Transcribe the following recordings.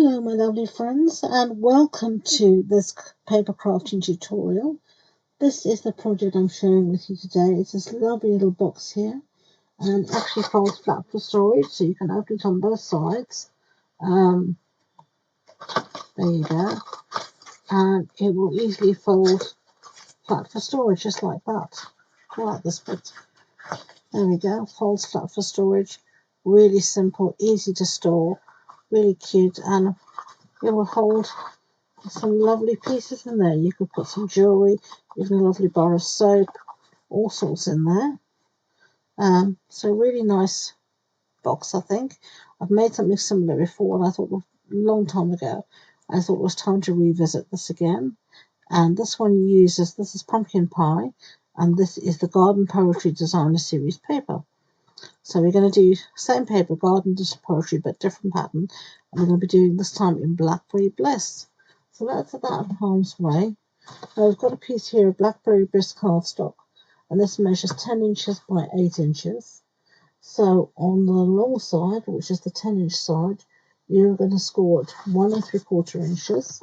Hello my lovely friends, and welcome to this paper crafting tutorial. This is the project I'm sharing with you today. It's this lovely little box here, and it actually folds flat for storage, so you can open it on both sides. There you go, and it will easily fold flat for storage just like that. I like this bit. There we go, folds flat for storage. Really simple, easy to store, really cute, and it will hold some lovely pieces in there. You could put some jewellery, even a lovely bar of soap, all sorts in there. So really nice box, I think. I've made something similar before, and I thought a long time ago, I thought it was time to revisit this again. And this one uses, this is pumpkin pie, and this is the Garden Poetry Designer Series paper. So we're going to do same paper, garden poetry, but different pattern. And we're going to be doing this time in Blackberry Bliss. So let's put that out of harm's way. Now I've got a piece here of Blackberry Bliss cardstock, and this measures 10 inches by 8 inches. So on the long side, which is the 10-inch side, you're going to score at 1 3/4 inches.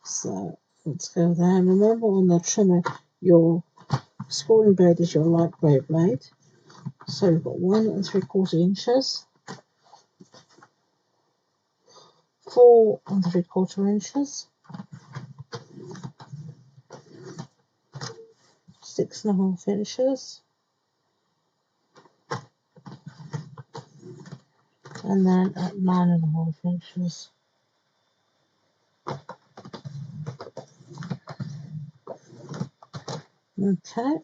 So let's go there. And remember, on the trimmer, your scoring blade is your light grey blade. So we've got 1 3/4 inches, 4 3/4 inches, 6 1/2 inches, and then at 9 1/2 inches. Okay,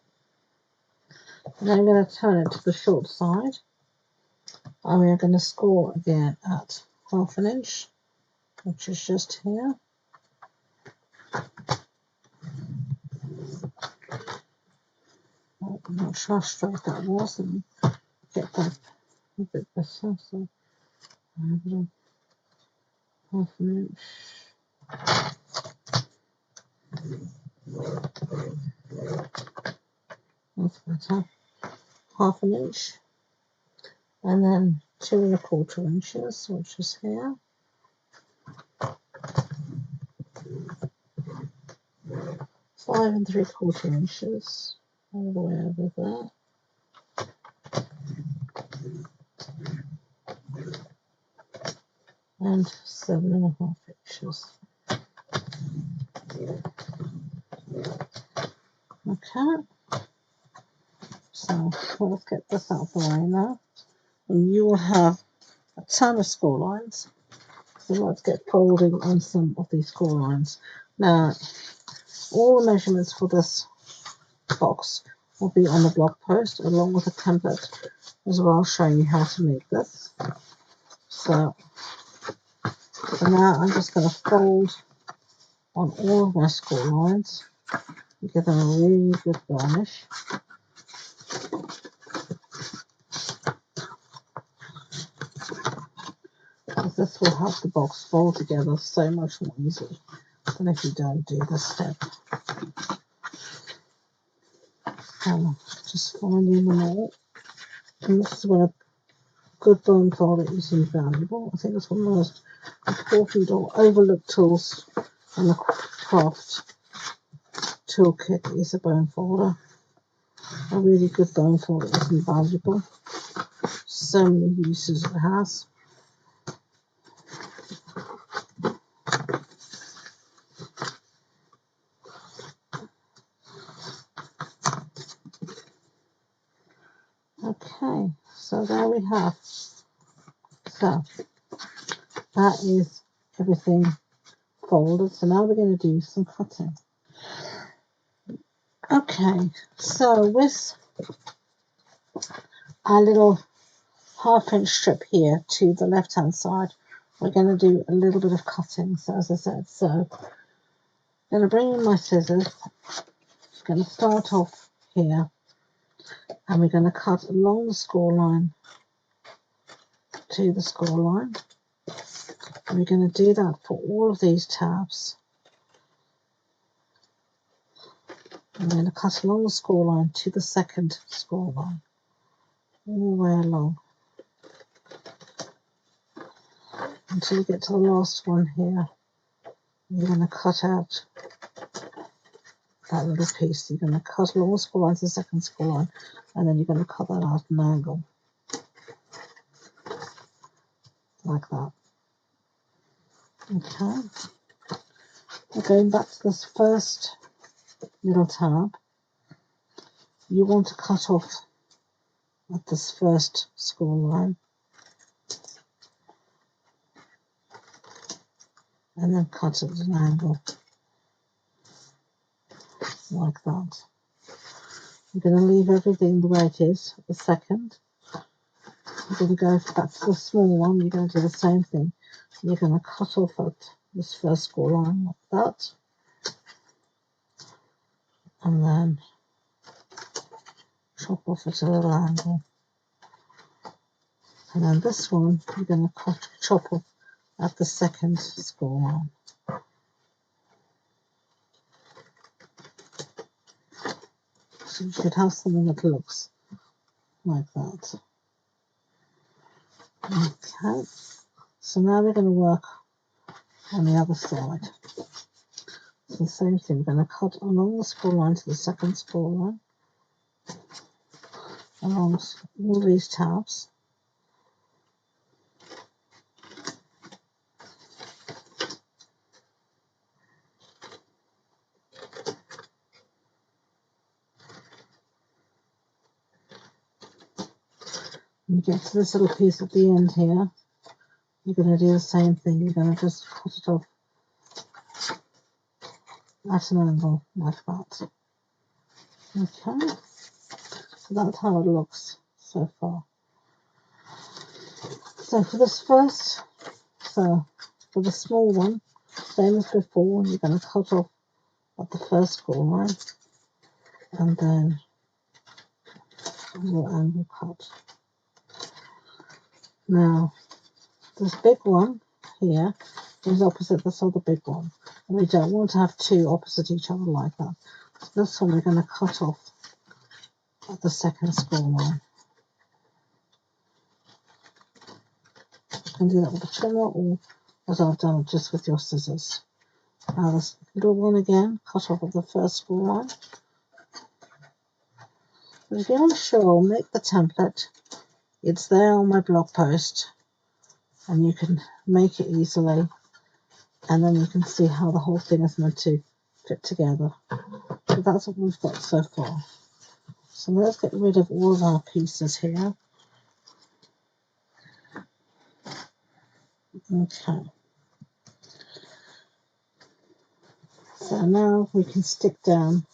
and I'm going to turn it to the short side, and we're going to score again at 1/2 inch, which is just here. I'm not sure how straight that was, and get that a bit better. So I have it on 1/2 inch. That's better. 1/2 inch, and then 2 1/4 inches, which is here. 5 3/4 inches, all the way over there. And 7 1/2 inches. Okay, so let's get this out of the way now. And you will have a ton of score lines. So let's get folding on some of these score lines. Now, all the measurements for this box will be on the blog post, along with a template as well, showing you how to make this. So for now, I'm just going to fold on all of my score lines and give them a really good varnish. Because this will help the box fold together so much more easily than if you don't do this step. Just finding them all. And this is when a good bone folder is invaluable. I think it's one of the most important or overlooked tools in the craft toolkit is a bone folder. A really good bone folder is invaluable. So many uses it has. Okay, so there we have. So that is everything folded. So now we're going to do some cutting. Okay, so with our little 1/2 inch strip here to the left hand side, we're going to do a little bit of cutting. So as I said, so I'm going to bring in my scissors. I'm going to start off here, and we're going to cut along the score line to the score line. And we're going to do that for all of these tabs. I'm going to cut along the score line to the second score line, all the way along. until you get to the last one here. You're going to cut out that little piece. You're going to cut along the score line to the second score line, and then you're going to cut that out at an angle, like that. Okay. Now going back to this first little tab, you want to cut off at this first score line, and then cut at an angle, like that. You're going to leave everything the way it is at the second. You're going to go back to the small one. You're going to do the same thing. You're going to cut off at this first score line like that, and then chop off at a little angle. And then this one, you're going to chop off at the second score line. So you should have something that looks like that. Okay, so now we're going to work on the other side. So the same thing, we're going to cut along the score line to the second score line, along all these tabs. When you get to this little piece at the end here, you're going to do the same thing. You're going to just cut it off at an angle like that. Okay, so that's how it looks so far. So for this first, for the small one, same as before, you're going to cut off at the first score line, and then a little angle cut. Now, this big one here is opposite this other big one. And we don't want to have two opposite each other like that. So this one we're going to cut off at the second score line. You can do that with a trimmer, or as I've done, just with your scissors. Now this little one again, cut off at the first score line. But if you're unsure, make the template. It's there on my blog post, and you can make it easily, and then you can see how the whole thing is meant to fit together. So that's what we've got so far. So let's get rid of all of our pieces here. Okay. So now we can stick down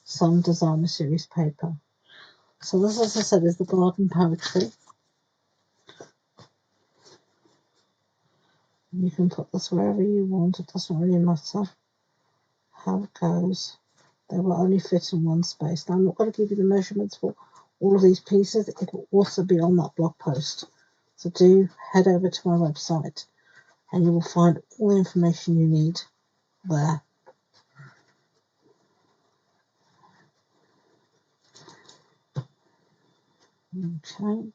some designer series paper. So this, as I said, is the garden poetry. You can put this wherever you want. It doesn't really matter how it goes. They will only fit in one space. Now I'm not going to give you the measurements for all of these pieces. It will also be on that blog post. So do head over to my website and you will find all the information you need there. Okay.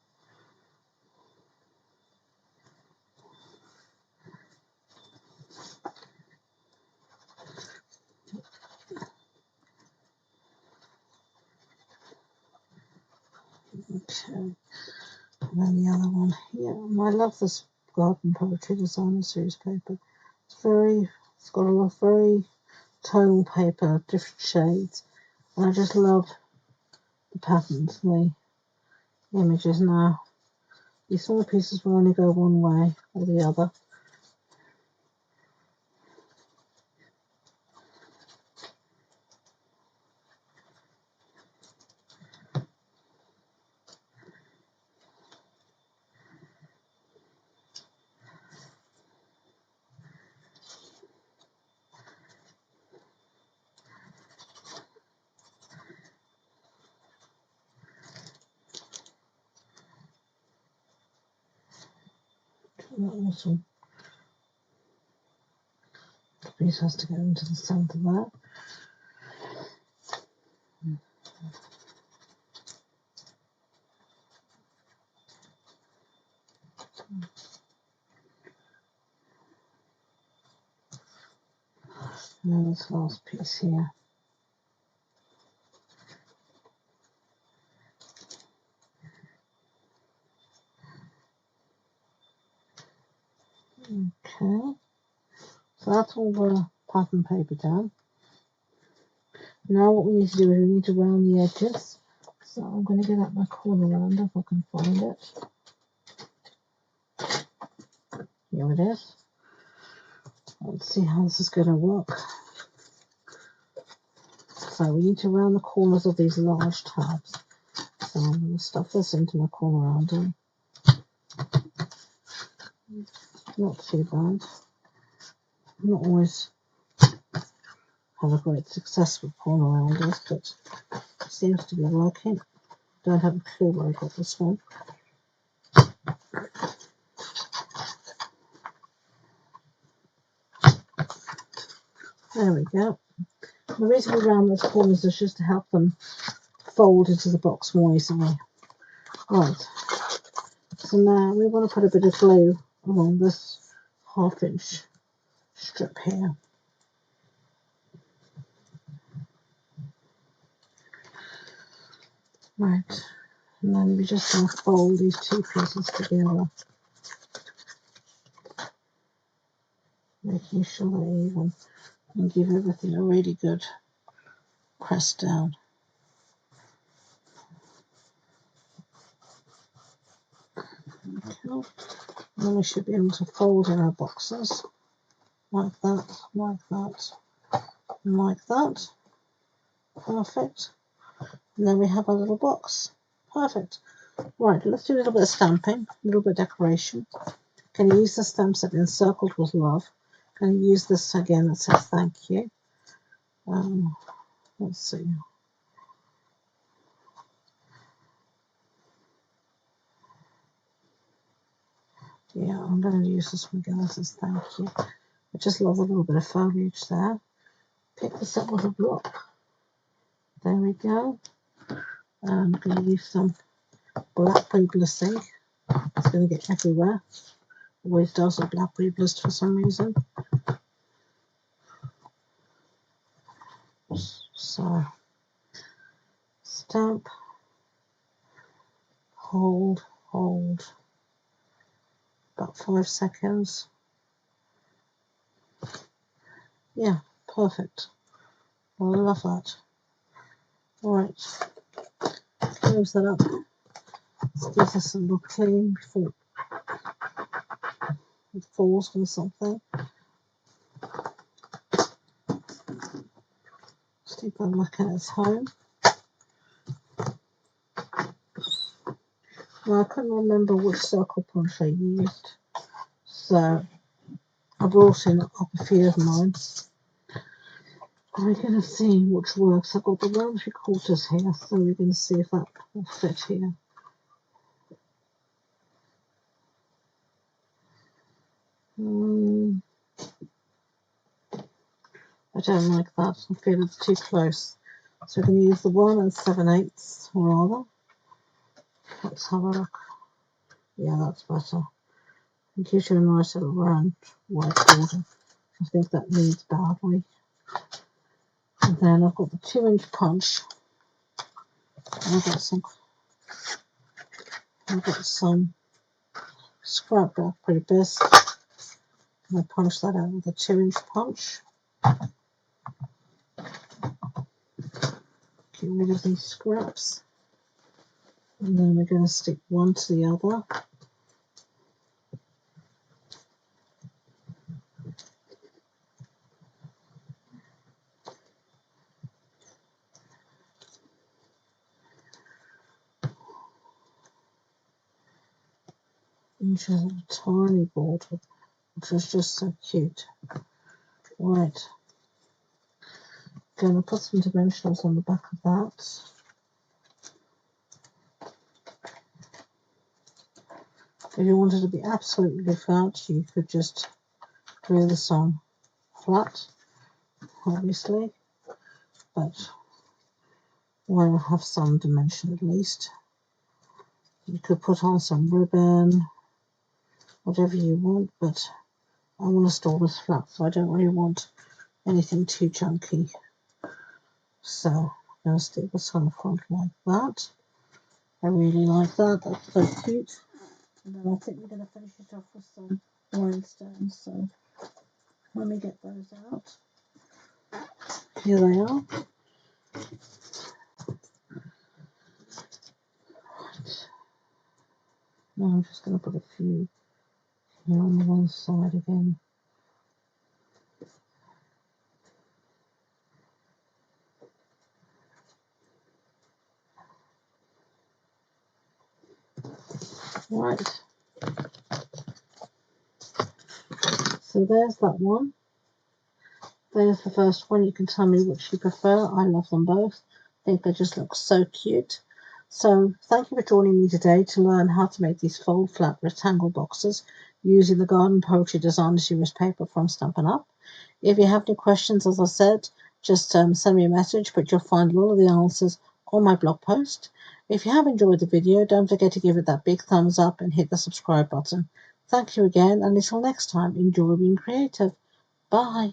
Okay. And then the other one here. I love this garden poetry designer series paper. It's got a lot of very tonal paper, different shades, and I just love the patterns, the images. Now these small pieces will only go one way or the other. Awesome. The piece has to go into the centre there. And then this last piece here. Okay, so that's all the pattern paper done. Now what we need to do is we need to round the edges. So I'm going to get out my corner rounder if I can find it. Here it is. Let's see how this is going to work. So we need to round the corners of these large tabs. So I'm going to stuff this into my corner rounder. Not too bad. Not always have a great success with corner rounders, but it seems to be working. Don't have a clue where I got this one. There we go. The reason we round those corners is just to help them fold into the box more easily. Right, so now we want to put a bit of glue along this 1/2 inch strip here. Right, and then we just going to fold these two pieces together, making sure they're even, and give everything a really good press down. Okay. And then we should be able to fold in our boxes like that, like that, and like that. Perfect. And then we have our little box. Perfect. Right, let's do a little bit of stamping, a little bit of decoration. Can you use the stamp set encircled with love? Can you use this again that says thank you? Let's see. Yeah, I'm going to use this one again that says thank you. I just love a little bit of foliage there. Pick this up with a block. There we go. I'm going to use some blackberry blissing. It's going to get everywhere. Always does a blackberry bliss for some reason. So, stamp, hold, about 5 seconds. Yeah, perfect. I love that. Alright, close that up. Let's give this a little clean before it falls from something. Stick that back at its home. Now I couldn't remember which circle punch I used, so I brought in up a few of mine. We're going to see which works. I've got the 1 3/4 here, so we're going to see if that will fit here. I don't like that. I feel it's too close. So we're going to use the 1 7/8 rather. Let's have a look. Yeah, that's better. It gives you a nice little round white border. I think that needs badly. And then I've got the 2-inch punch. I've got some scrap blackberry bliss. I punch that out with a 2-inch punch. Get rid of these scraps. And then we're going to stick one to the other. And she has a tiny border, which is just so cute. Right. Going to put some dimensionals on the back of that. If you wanted to be absolutely flat, you could just glue this on flat, obviously, but why not have some dimension at least? You could put on some ribbon, whatever you want, but I want to store this flat, so I don't really want anything too chunky. So I'm going to stick this on the front like that. I really like that. That's so cute. And then I think we're going to finish it off with some rhinestones. So let me get those out. Here they are. Now I'm just going to put a few here on the one side again. Right. So there's that one. There's the first one. You can tell me which you prefer. I love them both. I think they just look so cute. So thank you for joining me today to learn how to make these fold flat rectangle boxes using the Garden Poetry Designer Series paper from Stampin' Up. If you have any questions, as I said, just send me a message, but you'll find all of the answers on my blog post. If you have enjoyed the video, don't forget to give it that big thumbs up and hit the subscribe button. Thank you again, and until next time, enjoy being creative. Bye.